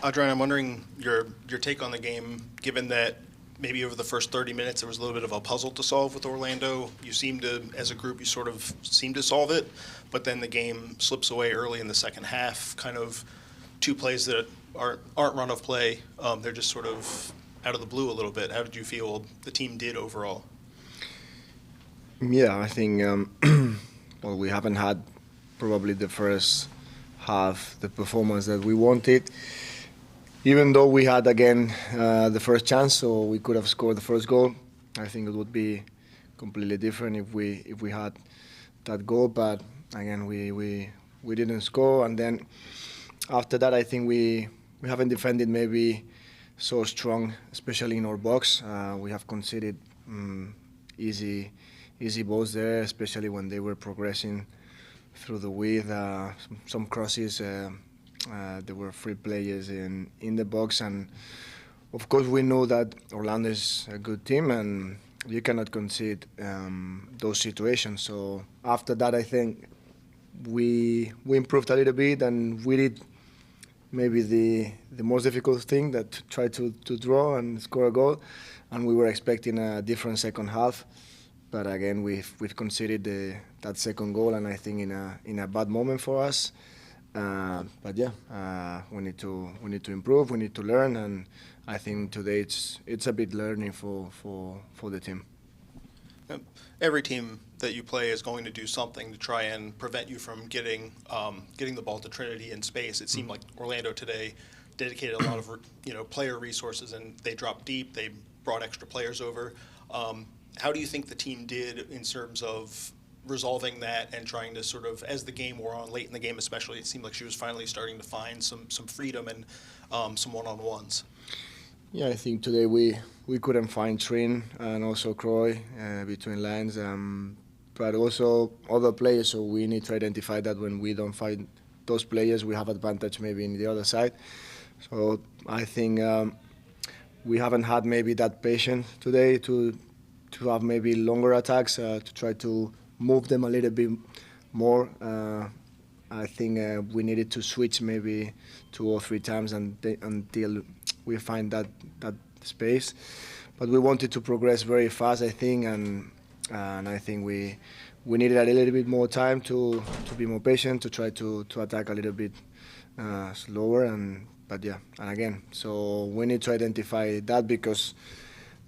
Adrián, I'm wondering your take on the game, given that maybe over the first 30 minutes there was a little bit of a puzzle to solve with Orlando. You seem to, as a group, you sort of seem to solve it, but then the game slips away early in the second half, kind of two plays that aren't run of play. They're just sort of out of the blue a little bit. How did you feel the team did overall? Yeah, I think, well, we haven't had probably the first half the performance that we wanted. Even though we had again the first chance, so we could have scored the first goal. I think it would be completely different if we had that goal. But again, we didn't score, and then after that, I think we haven't defended maybe so strong, especially in our box. We have conceded easy balls there, especially when they were progressing through the width. Some crosses. There were 3 players in the box, and of course we know that Orlando is a good team and you cannot concede those situations. So after that, I think we improved a little bit, and we did maybe the most difficult thing, that try to draw and score a goal, and we were expecting a different second half. But again, we've conceded that second goal, and I think in a bad moment for us. But yeah, we need to improve. We need to learn, and I think today it's a bit learning for the team. Every team that you play is going to do something to try and prevent you from getting the ball to Trinity in space. It seemed like Orlando today dedicated a lot of player resources, and they dropped deep. They brought extra players over. How do you think the team did in terms of resolving that and trying to sort of, as the game wore on, late in the game especially, it seemed like she was finally starting to find some freedom and some one-on-ones? Yeah, I think today we couldn't find Trin and also Croy between lines, but also other players, so we need to identify that when we don't find those players, we have advantage maybe in the other side. So I think we haven't had maybe that patience today to have maybe longer attacks, to try to move them a little bit more. I think we needed to switch maybe 2 or 3 times until we find that space. But we wanted to progress very fast, I think, and I think we needed a little bit more time to be more patient, to try to attack a little bit slower. But yeah, and again, so we need to identify that, because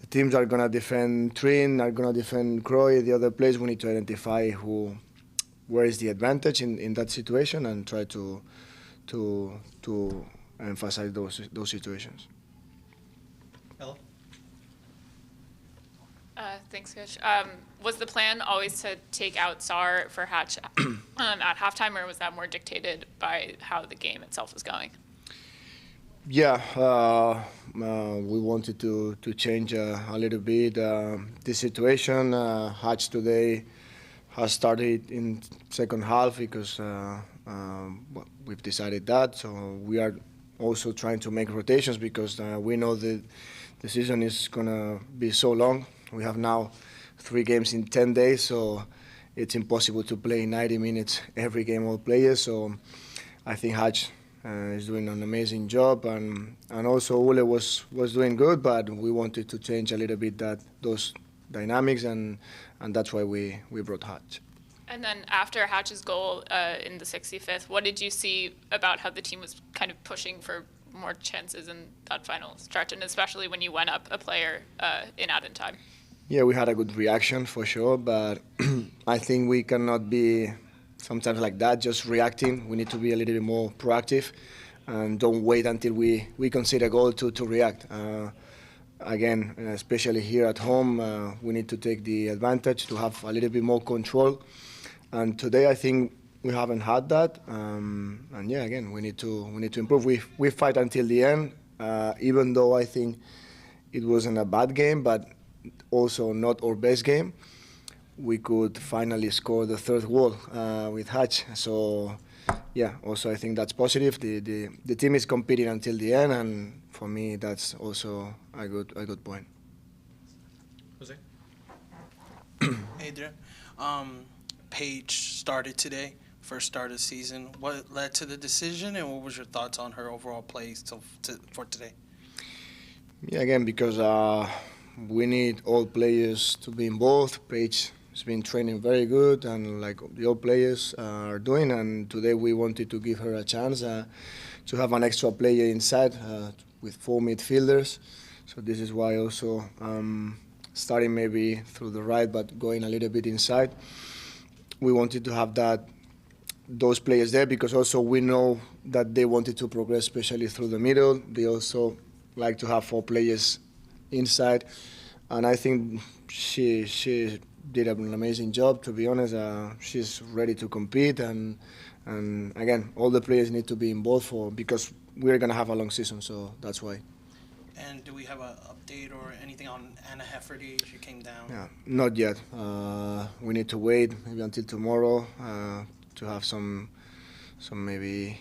the teams are going to defend Trin, are going to defend Croy, the other players. We need to identify where is the advantage in that situation, and try to emphasize those situations. Ella? Thanks, Coach. Was the plan always to take out Saar for Hatch at halftime, or was that more dictated by how the game itself was going? Yeah, we wanted to change a little bit the situation. Hatch today has started in second half because we've decided that. So we are also trying to make rotations, because we know that the season is going to be so long. We have now 3 games in 10 days, so it's impossible to play 90 minutes every game, all players. So I think Hatch is doing an amazing job, and also Ule was doing good, but we wanted to change a little bit those dynamics, and that's why we brought Hatch. And then after Hatch's goal in the 65th, what did you see about how the team was kind of pushing for more chances in that final stretch, and especially when you went up a player in added time? Yeah, we had a good reaction for sure, but I think we cannot be sometimes like that, just reacting. We need to be a little bit more proactive and don't wait until we concede a goal to react. Again, especially here at home, we need to take the advantage to have a little bit more control. And today I think we haven't had that. And yeah, again, we need to improve. We fight until the end, even though I think it wasn't a bad game, but also not our best game. We could finally score the third goal with Hatch. So yeah, also I think that's positive. The team is competing until the end, and for me that's also a good point. Jose? Adrian, Paige started today first start of the season. What led to the decision, and what was your thoughts on her overall play for today? Yeah, again, because we need all players to be involved. Paige has been training very good, and like the all players are doing. And today we wanted to give her a chance to have an extra player inside with 4 midfielders. So this is why also starting maybe through the right, but going a little bit inside. We wanted to have those players there because also we know that they wanted to progress, especially through the middle. They also like to have 4 players inside, and I think she did an amazing job. To be honest, she's ready to compete, and again, all the players need to be involved because we're gonna have a long season, so that's why. And do we have an update or anything on Anna Hefferty? She came down. Yeah, not yet. We need to wait maybe until tomorrow to have some maybe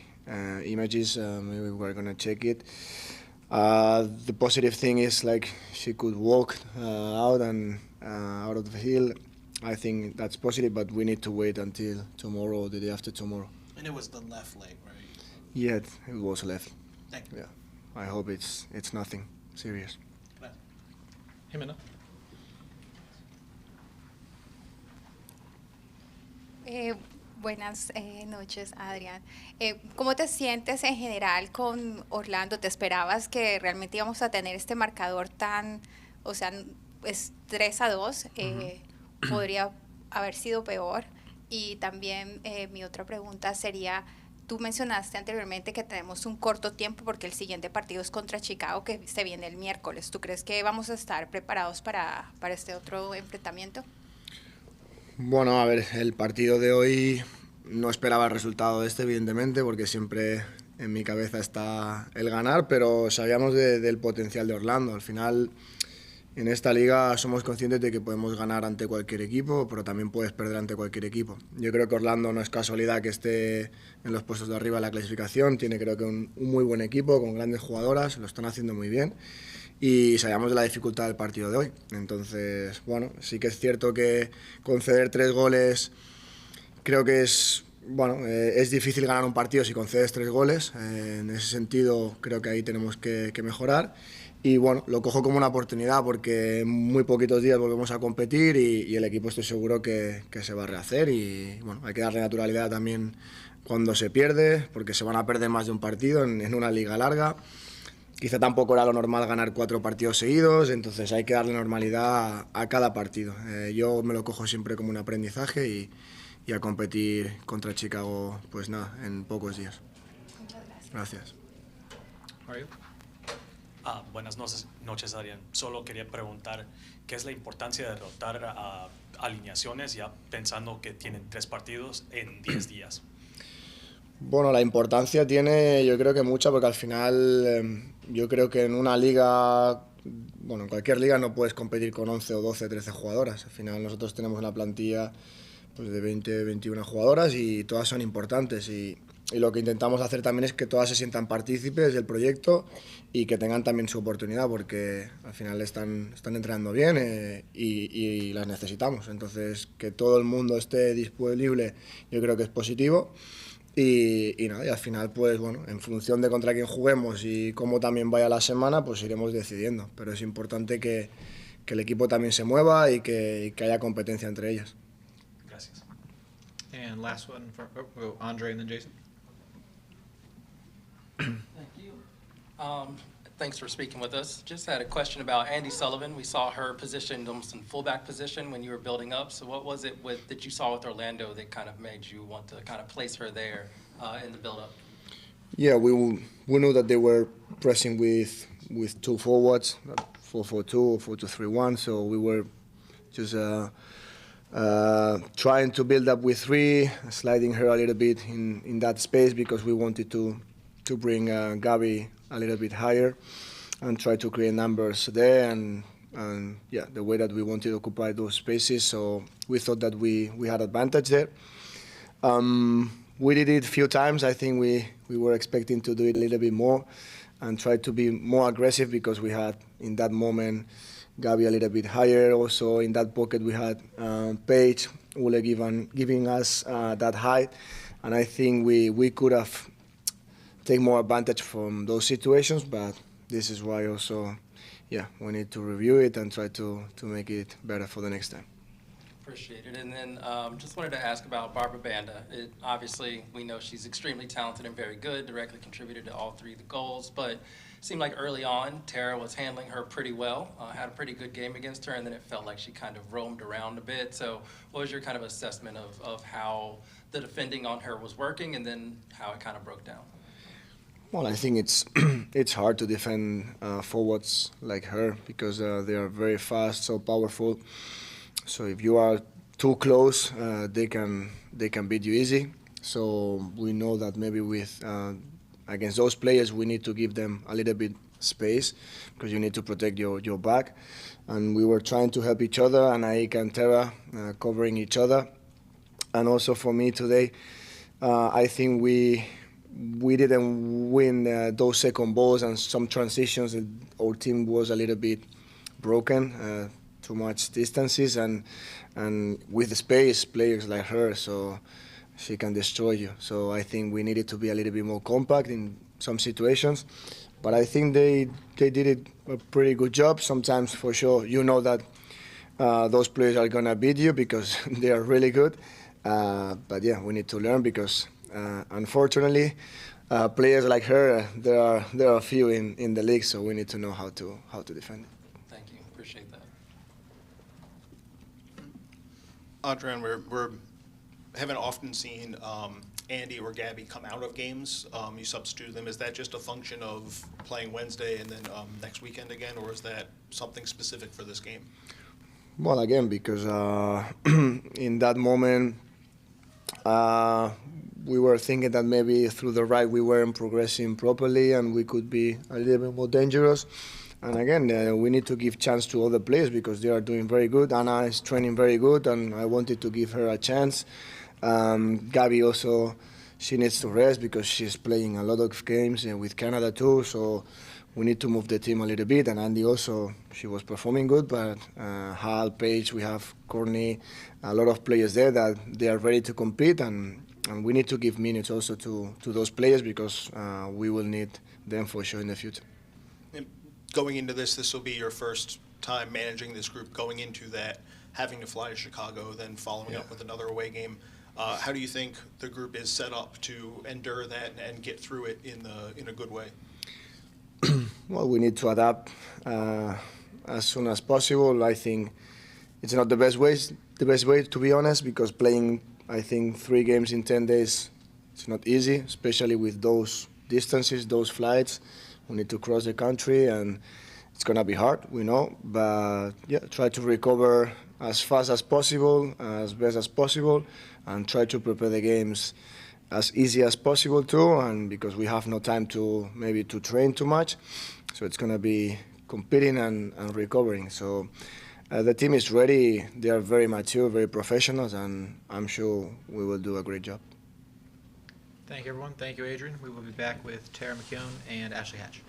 images. Maybe we're gonna check it. The positive thing is like she could walk out of the hill. I think that's positive, but we need to wait until tomorrow or the day after tomorrow. And it was the left leg, right? Yeah, it was left. Thank you. Yeah, I hope it's nothing serious. Jimena. Buenas noches, Adrián. ¿Cómo te sientes en general con Orlando? ¿Te esperabas que realmente íbamos a tener este marcador tan, o sea, es 3-2? Podría haber sido peor. Y también mi otra pregunta sería, tú mencionaste anteriormente que tenemos un corto tiempo porque el siguiente partido es contra Chicago, que se viene el miércoles. ¿Tú crees que vamos a estar preparados para este otro enfrentamiento? Bueno, a ver, el partido de hoy no esperaba el resultado de este, evidentemente, porque siempre en mi cabeza está el ganar, pero sabíamos del potencial de Orlando. Al final, en esta liga somos conscientes de que podemos ganar ante cualquier equipo, pero también puedes perder ante cualquier equipo. Yo creo que Orlando no es casualidad que esté en los puestos de arriba de la clasificación, tiene creo que un muy buen equipo, con grandes jugadoras, lo están haciendo muy bien. Y sabíamos de la dificultad del partido de hoy. Entonces, bueno, sí que es cierto que conceder 3 goles creo que es difícil ganar un partido si concedes 3 goles. En ese sentido, creo que ahí tenemos que mejorar. Y bueno, lo cojo como una oportunidad porque en muy poquitos días volvemos a competir y el equipo estoy seguro que se va a rehacer. Y bueno, hay que darle naturalidad también cuando se pierde, porque se van a perder más de un partido en una liga larga. Quizá tampoco era lo normal ganar 4 partidos seguidos, entonces hay que darle normalidad a cada partido. Yo me lo cojo siempre como un aprendizaje y a competir contra Chicago, pues nada, en pocos días. Muchas gracias. Gracias. Mario. Buenas noches, Adrián. Solo quería preguntar qué es la importancia de derrotar a alineaciones ya pensando que tienen 3 partidos en 10 días. Bueno, la importancia tiene yo creo que mucha, porque al final yo creo que en una liga, bueno, en cualquier liga no puedes competir con 11 o 12, 13 jugadoras. Al final nosotros tenemos una plantilla pues, de 20, 21 jugadoras y todas son importantes. Y lo que intentamos hacer también es que todas se sientan partícipes del proyecto y que tengan también su oportunidad, porque al final están entrenando bien y las necesitamos. Entonces, que todo el mundo esté disponible yo creo que es positivo. Y nada, y al final, pues bueno, en función de contra quién juguemos y cómo también vaya la semana, pues iremos decidiendo. Pero es importante que el equipo también se mueva y que haya competencia entre ellas. Gracias. And last one for Andre and then Jason. Thank you. Thanks for speaking with us. Just had a question about Andy Sullivan. We saw her positioned almost in fullback position when you were building up. So what was it that you saw with Orlando that kind of made you want to kind of place her there in the build-up? Yeah, we knew that they were pressing with 2 forwards, 4-4-2 or 4-2-3-1. So we were just trying to build up with 3, sliding her a little bit in that space because we wanted to bring Gabby a little bit higher and try to create numbers there and yeah, the way that we wanted to occupy those spaces. So we thought that we had advantage there. We did it a few times. I think we were expecting to do it a little bit more and try to be more aggressive because we had in that moment Gabby a little bit higher. Also in that pocket we had Paige giving us that height. and I think we could have take more advantage from those situations, but this is why also, yeah, we need to review it and try to make it better for the next time. Appreciate it. And then just wanted to ask about Barbara Banda. Obviously, we know she's extremely talented and very good, directly contributed to all 3 of the goals, but it seemed like early on, Tara was handling her pretty well, had a pretty good game against her, and then it felt like she kind of roamed around a bit. So what was your kind of assessment of how the defending on her was working and then how it kind of broke down? Well, I think it's it's hard to defend forwards like her because they are very fast, so powerful. So if you are too close, they can beat you easy. So we know that maybe with against those players, we need to give them a little bit space because you need to protect your back. And we were trying to help each other, and Aika and Tara covering each other. And also for me today, I think we didn't win those second balls and some transitions. Our team was a little bit broken, too much distances, and with the space, players like her, so she can destroy you. So I think we needed to be a little bit more compact in some situations. But I think they did a pretty good job. Sometimes, for sure, you know that those players are going to beat you because they are really good. But yeah, we need to learn because unfortunately, players like her, there are a few in the league, so we need to know how to defend it. Thank you. Appreciate that. Adrián, we haven't often seen Andy or Gabby come out of games. You substitute them. Is that just a function of playing Wednesday and then next weekend again, or is that something specific for this game? Well, again, because in that moment, we were thinking that maybe through the right we weren't progressing properly and we could be a little bit more dangerous. And again, we need to give chance to other players because they are doing very good. Anna is training very good, and I wanted to give her a chance. Gabby also, she needs to rest because she's playing a lot of games with Canada too. So we need to move the team a little bit. And Andy also, she was performing good, but Hal, Paige, we have Courtney, a lot of players there that they are ready to compete, and we need to give minutes also to those players because we will need them for sure in the future. Going into this will be your first time managing this group, going into that, having to fly to Chicago, then following up with another away game. How do you think the group is set up to endure that and get through it in a good way? Well, we need to adapt as soon as possible. I think it's not the best way to be honest, because playing, I think, 3 games in 10 days, it's not easy, especially with those distances, those flights. We need to cross the country, and it's going to be hard, we know. But yeah, try to recover as fast as possible, as best as possible, and try to prepare the games as easy as possible too, and because we have no time to train too much. So it's going to be competing and recovering. So the team is ready. They are very mature, very professionals, and I'm sure we will do a great job. Thank you, everyone. Thank you, Adrian. We will be back with Tara McKeown and Ashley Hatch.